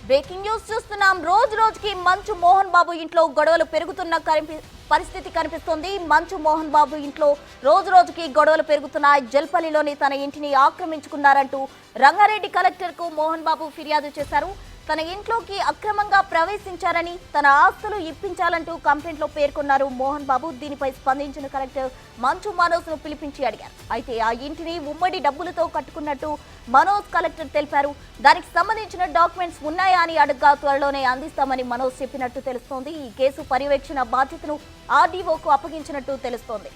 Breaking news చూస్తున్నాం. రోజు రోజుకి మంచు మోహన్ బాబు ఇంట్లో గొడవలు పెరుగుతున్న పరిస్థితి కనిపిస్తోంది. మంచు మోహన్ బాబు ఇంట్లో రోజు రోజుకి గొడవలు పెరుగుతున్నాయి. జల్పల్లిలోని తన ఇంటిని ఆక్రమించుకున్నారంటూ రంగారెడ్డి కలెక్టర్కు మోహన్ బాబు ఫిర్యాదు చేశారు. తన ఇంట్లోకి అక్రమంగా ప్రవేశించారని, తన ఆస్తులు ఇప్పించాలంటూ కంప్లైంట్లో పేర్కొన్నారు మోహన్ బాబు. దీనిపై స్పందించిన కలెక్టర్ మంచు మనోజ్ను పిలిపించి అడిగారు. అయితే ఆ ఇంటిని ఉమ్మడి డబ్బులతో కట్టుకున్నట్టు మనోజ్ కలెక్టర్ తెలిపారు. దానికి సంబంధించిన డాక్యుమెంట్స్ ఉన్నాయా అని అడగ్గా త్వరలోనే అందిస్తామని మనోజ్ చెప్పినట్టు తెలుస్తోంది. ఈ కేసు పర్యవేక్షణ బాధ్యతను ఆర్డీఓకు అప్పగించినట్టు తెలుస్తోంది.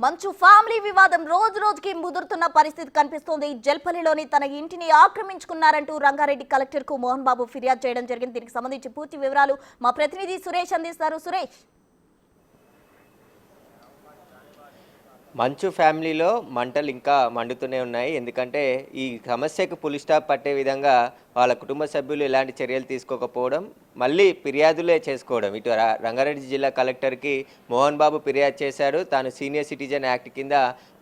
మంచు ఫ్యామిలీ వివాదం రోజు రోజుకి ముదురుతున్న పరిస్థితి కనిపిస్తోంది. జల్పల్లిలోని తన ఇంటిని ఆక్రమించుకున్నారంటూ రంగారెడ్డి కలెక్టర్ కు మోహన్ బాబు ఫిర్యాదు చేయడం జరిగింది. దీనికి సంబంధించి పూర్తి వివరాలు మా ప్రతినిధి సురేష్ అందిస్తారు. సురేష్, మంచు ఫ్యామిలీలో మంటలు ఇంకా మండుతూనే ఉన్నాయి. ఎందుకంటే ఈ సమస్యకు పులి స్టాప్ పట్టే విధంగా వాళ్ళ కుటుంబ సభ్యులు ఎలాంటి చర్యలు తీసుకోకపోవడం, మళ్ళీ ఫిర్యాదులే చేసుకోవడం. ఇటు రంగారెడ్డి జిల్లా కలెక్టర్కి మోహన్ బాబు ఫిర్యాదు చేశాడు. తాను సీనియర్ సిటిజన్ యాక్ట్ కింద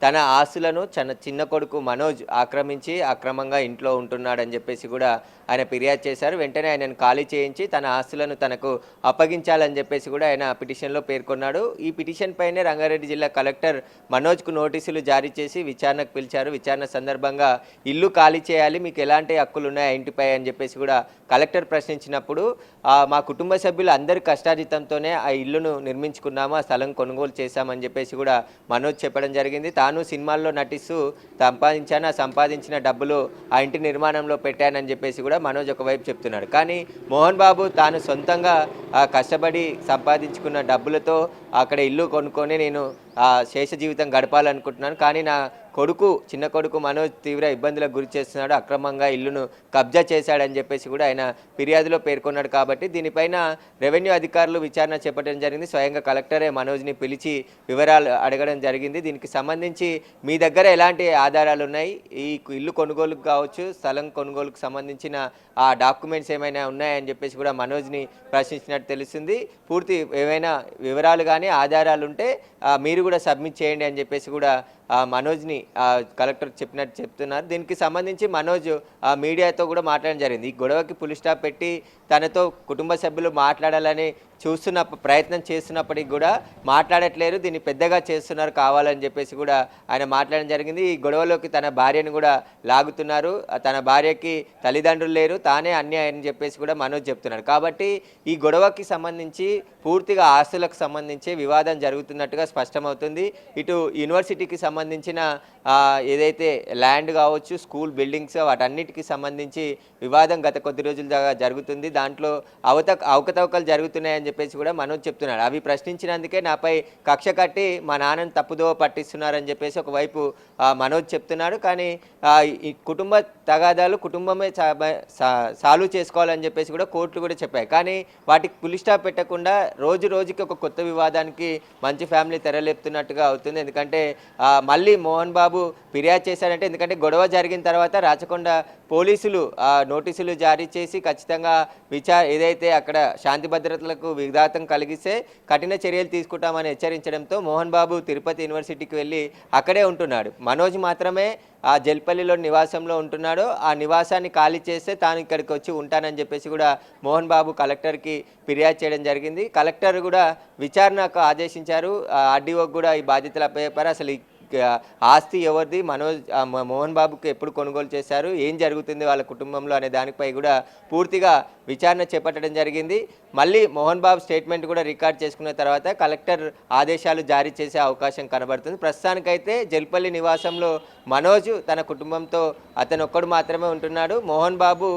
తన ఆస్తులను చిన్న కొడుకు మనోజ్ ఆక్రమించి అక్రమంగా ఇంట్లో ఉంటున్నాడని చెప్పేసి కూడా ఆయన ఫిర్యాదు చేశారు. వెంటనే ఆయనను ఖాళీ చేయించి తన ఆస్తులను తనకు అప్పగించాలని చెప్పేసి కూడా ఆయన పిటిషన్లో పేర్కొన్నాడు. ఈ పిటిషన్ పైనే రంగారెడ్డి జిల్లా కలెక్టర్ మనోజ్కు నోటీసులు జారీ చేసి విచారణకు పిలిచారు. విచారణ సందర్భంగా ఇల్లు ఖాళీ చేయాలి, మీకు ఎలాంటి హక్కులు ఉన్నాయి ఇంటిపై అని చెప్పేసి కూడా కలెక్టర్ ప్రశ్నించినప్పుడు, మా కుటుంబ సభ్యులు అందరి కష్టార్జితంతోనే ఆ ఇల్లును నిర్మించుకున్నాము, ఆ స్థలం కొనుగోలు చేశామని చెప్పేసి కూడా మనోజ్ చెప్పడం జరిగింది. తాను సినిమాల్లో నటిస్తూ సంపాదించాను, ఆ సంపాదించిన డబ్బులు ఆ ఇంటి నిర్మాణంలో పెట్టానని చెప్పేసి కూడా మనోజ్ ఒకవైపు చెప్తున్నాడు. కానీ మోహన్ బాబు తాను సొంతంగా కష్టపడి సంపాదించుకున్న డబ్బులతో అక్కడ ఇల్లు కొనుక్కొని నేను శేష జీవితం గడపాలనుకుంటున్నాను, కానీ నా చిన్న కొడుకు మనోజ్ తీవ్ర ఇబ్బందులకు గురి చేస్తున్నాడు, అక్రమంగా ఇల్లును కబ్జా చేశాడని చెప్పేసి కూడా ఆయన ఫిర్యాదులో పేర్కొన్నాడు. కాబట్టి దీనిపైన రెవెన్యూ అధికారులు విచారణ చేపట్టడం జరిగింది. స్వయంగా కలెక్టరే మనోజ్ని పిలిచి వివరాలు అడగడం జరిగింది. దీనికి సంబంధించి మీ దగ్గర ఎలాంటి ఆధారాలు ఉన్నాయి, ఈ ఇల్లు కొనుగోలుకు కావచ్చు, స్థలం కొనుగోలుకు సంబంధించిన ఆ డాక్యుమెంట్స్ ఏమైనా ఉన్నాయని చెప్పేసి కూడా మనోజ్ని ప్రశ్నించినట్టు తెలుస్తుంది. పూర్తి ఏమైనా వివరాలు కానీ ఆధారాలు ఉంటే మీరు కూడా సబ్మిట్ చేయండి అని చెప్పేసి కూడా మనోజ్ని కలెక్టర్ చెప్పినట్టు చెప్తున్నారు. దీనికి సంబంధించి మనోజ్ మీడియాతో కూడా మాట్లాడడం జరిగింది. ఈ గొడవకి పులి స్టాప్ పెట్టి తనతో కుటుంబ సభ్యులు మాట్లాడాలని ప్రయత్నం చేస్తున్నప్పటికి కూడా మాట్లాడట్లేరు, దీన్ని పెద్దగా చేస్తున్నారు కావాలని చెప్పేసి కూడా ఆయన మాట్లాడడం జరిగింది. ఈ గొడవలోకి తన భార్యను కూడా లాగుతున్నారు, తన భార్యకి తల్లిదండ్రులు లేరు, తానే అన్యాయం అని చెప్పేసి కూడా మనోజ్ చెప్తున్నారు. కాబట్టి ఈ గొడవకి సంబంధించి పూర్తిగా ఆస్తులకు సంబంధించి వివాదం జరుగుతున్నట్టుగా స్పష్టమవుతుంది. ఇటు యూనివర్సిటీకి సంబంధించిన ఏదైతే ల్యాండ్ కావచ్చు, స్కూల్ బిల్డింగ్స్, వాటన్నిటికీ సంబంధించి వివాదం గత కొద్ది రోజుల దాకా జరుగుతుంది. దాంట్లో అవకతవకలు జరుగుతున్నాయని చెప్పేసి కూడా మనోజ్ చెప్తున్నాడు. అవి ప్రశ్నించినందుకే నాపై కక్ష కట్టి మా నాన్నని తప్పుదోవ పట్టిస్తున్నారని చెప్పేసి ఒకవైపు మనోజ్ చెప్తున్నాడు. కానీ ఈ కుటుంబ తగాదాలు కుటుంబమే సాల్వ్ చేసుకోవాలని చెప్పేసి కూడా కోర్టులు కూడా చెప్పాయి. కానీ వాటికి పులి స్టాప్ పెట్టకుండా రోజు రోజుకి ఒక కొత్త వివాదానికి మంచి ఫ్యామిలీ తెరలేపుతున్నట్టుగా అవుతుంది. ఎందుకంటే మళ్ళీ మోహన్ బాబు ఫిర్యాదు చేశాడంటే, ఎందుకంటే గొడవ జరిగిన తర్వాత రాచకొండ పోలీసులు నోటీసులు జారీ చేసి ఖచ్చితంగా ఏదైతే అక్కడ శాంతి భద్రతలకు విఘాతం కలిగిస్తే కఠిన చర్యలు తీసుకుంటామని హెచ్చరించడంతో మోహన్ బాబు తిరుపతి యూనివర్సిటీకి వెళ్ళి అక్కడే ఉంటున్నాడు. మనోజ్ మాత్రమే ఆ జల్పల్లిలో నివాసంలో ఉంటున్నాడు. ఆ నివాసాన్ని ఖాళీ చేస్తే తాను ఇక్కడికి వచ్చి ఉంటానని చెప్పేసి కూడా మోహన్ బాబు కలెక్టర్కి ఫిర్యాదు చేయడం జరిగింది. కలెక్టర్ కూడా విచారణకు ఆదేశించారు. ఆర్డీఓకి కూడా ఈ బాధ్యతలు అప్పచెప్పారు. అసలు ఆస్తి ఎవరిది, మోహన్ బాబుకి ఎప్పుడు కొనుగోలు చేశారు, ఏం జరుగుతుంది వాళ్ళ కుటుంబంలో అనే దానిపై కూడా పూర్తిగా విచారణ చేపట్టడం జరిగింది. మళ్ళీ మోహన్ బాబు స్టేట్మెంట్ కూడా రికార్డ్ చేసుకున్న తర్వాత కలెక్టర్ ఆదేశాలు జారీ చేసే అవకాశం కనబడుతుంది. ప్రస్తుతానికైతే జల్పల్లి నివాసంలో మనోజ్ తన కుటుంబంతో అతను ఒక్కడు మాత్రమే ఉంటున్నాడు. మోహన్ బాబు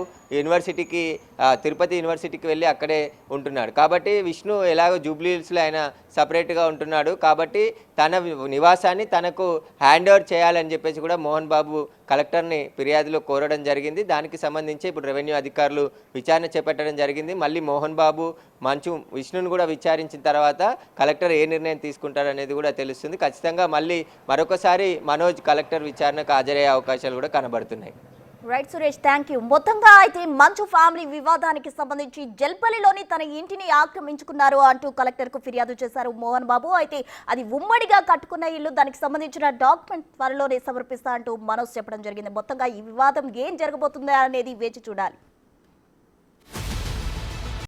తిరుపతి యూనివర్సిటీకి వెళ్ళి అక్కడే ఉంటున్నాడు. కాబట్టి విష్ణు ఎలాగో జూబ్లీ హిల్స్లో ఆయన సపరేట్గా ఉంటున్నాడు. కాబట్టి తన నివాసాన్ని తనకు హ్యాండ్ ఓవర్ చేయాలని చెప్పేసి కూడా మోహన్ బాబు కలెక్టర్ని ఫిర్యాదులో కోరడం జరిగింది. దానికి సంబంధించి ఇప్పుడు రెవెన్యూ అధికారులు విచారణ చేపట్టడం జరిగింది. మళ్ళీ మోహన్ బాబు విష్ణును కూడా విచారించిన తర్వాత కలెక్టర్ ఏ నిర్ణయం తీసుకుంటారనేది కూడా తెలుస్తుంది. ఖచ్చితంగా మళ్ళీ మరొకసారి మనోజ్ కలెక్టర్ విచారణకు హాజరయ్యే అవకాశాలు కూడా కనబడుతున్నాయి. Right Suresh, thank you. మొత్తంగా అయితే మంచు ఫ్యామిలీ వివాదానికి సంబంధించి జల్పల్లిలోని తన ఇంటిని ఆక్రమించుకున్నారు అంటూ కలెక్టర్ కు ఫిర్యాదు చేశారు మోహన్ బాబు. అయితే అది ఉమ్మడిగా కట్టుకున్న ఇల్లు, దానికి సంబంధించిన డాక్యుమెంట్ త్వరలోనే సమర్పిస్తా అంటూ మనోజ్ చెప్పడం జరిగింది. మొత్తంగా ఈ వివాదం ఏం జరగబోతుందా అనేది వేచి చూడాలి.